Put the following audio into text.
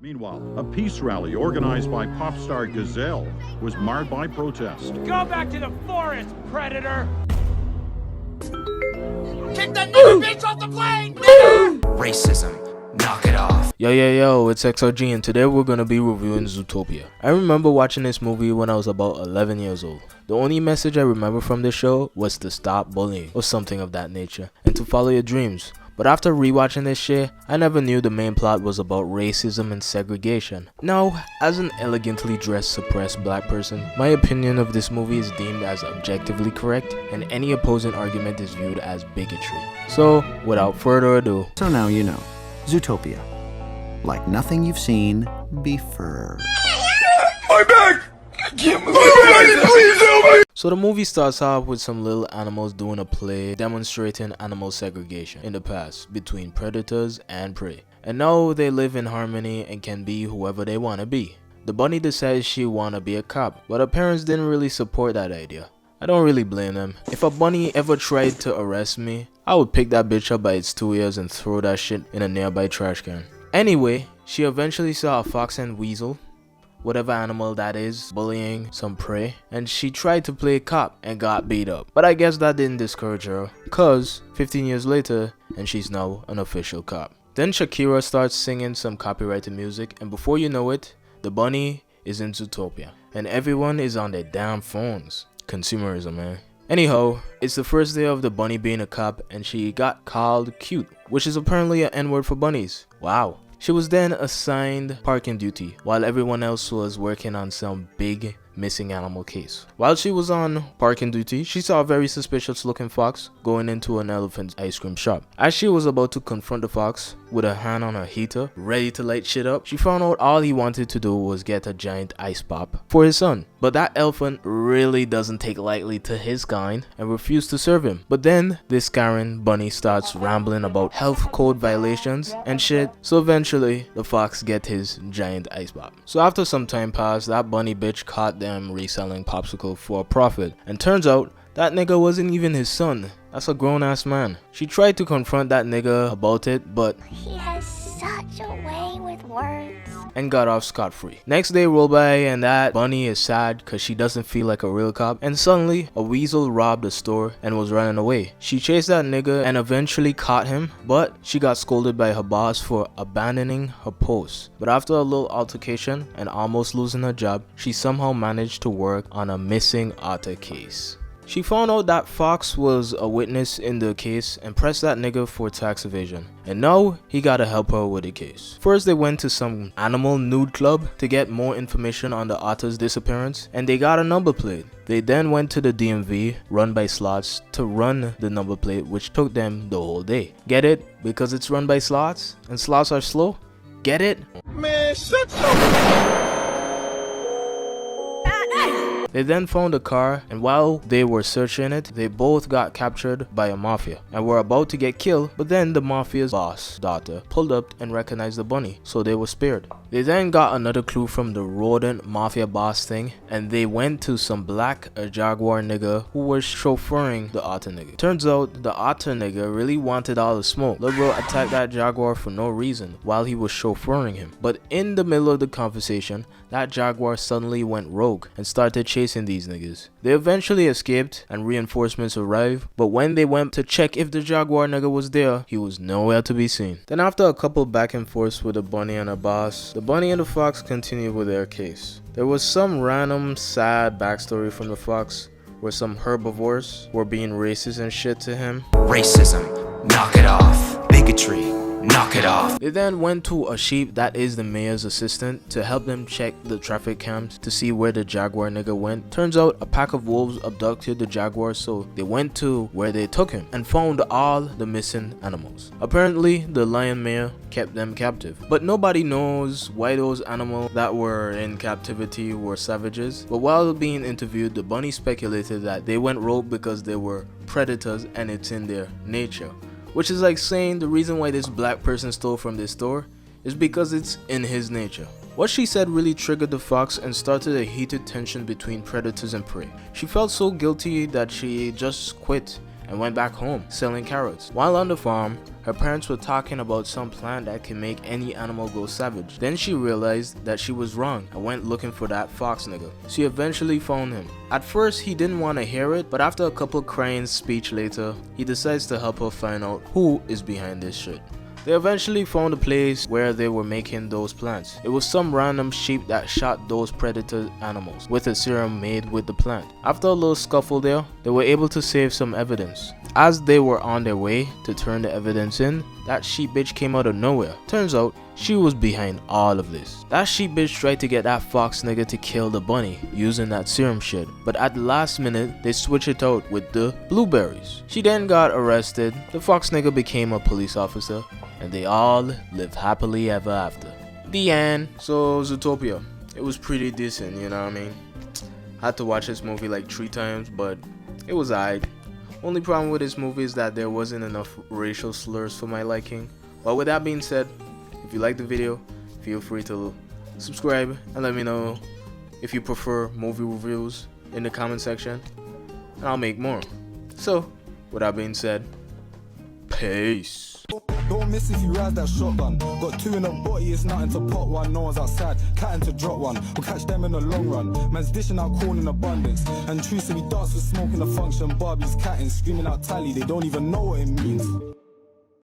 Meanwhile, a peace rally organized by pop star 𝐑𝐞𝐯𝐢 was marred by protest. Go back to the forest, predator! Kick that nigga bitch off the plane! Racism, knock it off. Yo, it's 𝐑𝐞𝐯 and today we're gonna be reviewing Zootopia. I remember watching this movie when I was about 11 years old. The only message I remember from this show was to stop bullying or something of that nature and to follow your dreams. But after rewatching this shit, I never knew the main plot was about racism and segregation. Now, as an elegantly dressed suppressed black person, my opinion of this movie is deemed as objectively correct and any opposing argument is viewed as bigotry. So, without further ado. So now you know, Zootopia. Like nothing you've seen before. My back! I can't move. Please help me! So the movie starts off with some little animals doing a play demonstrating animal segregation in the past between predators and prey. And now they live in harmony and can be whoever they want to be. The bunny decides she want to be a cop, but her parents didn't really support that idea. I don't really blame them. If a bunny ever tried to arrest me, I would pick that bitch up by its 2 ears and throw that shit in a nearby trash can. Anyway, she eventually saw a fox and weasel, whatever animal that is, bullying some prey, and she tried to play cop and got beat up. But I guess that didn't discourage her, cause 15 years later and she's now an official cop. Then Shakira starts singing some copyrighted music and before you know it, the bunny is in Zootopia and everyone is on their damn phones. Consumerism, man. Anyhow, it's the first day of the bunny being a cop and she got called cute, which is apparently an N-word for bunnies. Wow. She was then assigned parking duty while everyone else was working on some big missing animal case. While she was on parking duty, she saw a very suspicious looking fox going into an elephant ice cream shop. As she was about to confront the fox with her hand on her heater, ready to light shit up, she found out all he wanted to do was get a giant ice pop for his son. But that elephant really doesn't take lightly to his kind and refused to serve him. But then this Karen bunny starts rambling about health code violations and shit, so eventually the fox get his giant ice pop. So after some time passed, that bunny bitch caught them reselling popsicle for a profit, and turns out that nigga wasn't even his son. That's a grown-ass man. She tried to confront that nigga about it, but he has such a way with words. And got off scot-free. Next day roll by and that bunny is sad cause she doesn't feel like a real cop, and suddenly a weasel robbed a store and was running away. She chased that nigga and eventually caught him, but she got scolded by her boss for abandoning her post. But after a little altercation and almost losing her job, she somehow managed to work on a missing otter case. She found out that Fox was a witness in the case and pressed that nigga for tax evasion. And now he gotta help her with the case. First they went to some animal nude club to get more information on the otter's disappearance and they got a number plate. They then went to the DMV run by slots to run the number plate, which took them the whole day. Get it? Because it's run by slots and slots are slow? Get it? Man, shut your... They then found a car and while they were searching it, they both got captured by a mafia and were about to get killed, but then the mafia's boss daughter pulled up and recognized the bunny, so they were spared. They then got another clue from the rodent mafia boss thing and they went to some black jaguar nigga who was chauffeuring the otter nigga. Turns out the otter nigga really wanted all the smoke. Lil bro attacked that jaguar for no reason while he was chauffeuring him, but in the middle of the conversation that jaguar suddenly went rogue and started chasing these niggas. They eventually escaped and reinforcements arrived, but when they went to check if the jaguar nigga was there, he was nowhere to be seen. Then after a couple back and forths with the bunny and her boss, the bunny and the fox continued with their case. There was some random sad backstory from the fox where some herbivores were being racist and shit to him. Racism, knock it off. Bigotry, knock it off. They then went to a sheep that is the mayor's assistant to help them check the traffic cams to see where the jaguar nigga went. Turns out a pack of wolves abducted the jaguar, so they went to where they took him and found all the missing animals. Apparently the lion mayor kept them captive, but nobody knows why those animals that were in captivity were savages. But while being interviewed, the bunny speculated that they went rogue because they were predators and it's in their nature. Which is like saying the reason why this black person stole from this store is because it's in his nature. What she said really triggered the fox and started a heated tension between predators and prey. She felt so guilty that she just quit and went back home selling carrots. While on the farm, her parents were talking about some plant that can make any animal go savage. Then she realized that she was wrong and went looking for that fox nigga. She eventually found him. At first he didn't want to hear it, but after a couple crying speech later, he decides to help her find out who is behind this shit. They eventually found a place where they were making those plants. It was some random sheep that shot those predator animals with a serum made with the plant. After a little scuffle there, they were able to save some evidence. As they were on their way to turn the evidence in, that sheep bitch came out of nowhere. Turns out, she was behind all of this. That sheep bitch tried to get that fox nigga to kill the bunny using that serum shit, but at the last minute, they switched it out with the blueberries. She then got arrested, the fox nigga became a police officer, and they all lived happily ever after. The end. So Zootopia, it was pretty decent, you know what I mean? Had to watch this movie like 3 times, but it was alright. Only problem with this movie is that there wasn't enough racial slurs for my liking. But with that being said, if you like the video, feel free to subscribe and let me know if you prefer movie reviews in the comment section, and I'll make more. So, with that being said, peace. Don't miss if you ride that shotgun. Got 2 in a body, it's nothing to pot one. No one's outside, catting to drop one. We'll catch them in the long run. Man's dishing out corn in abundance. And truth, we dance with smoking a function. Barbie's catting, screaming out tally. They don't even know what it means.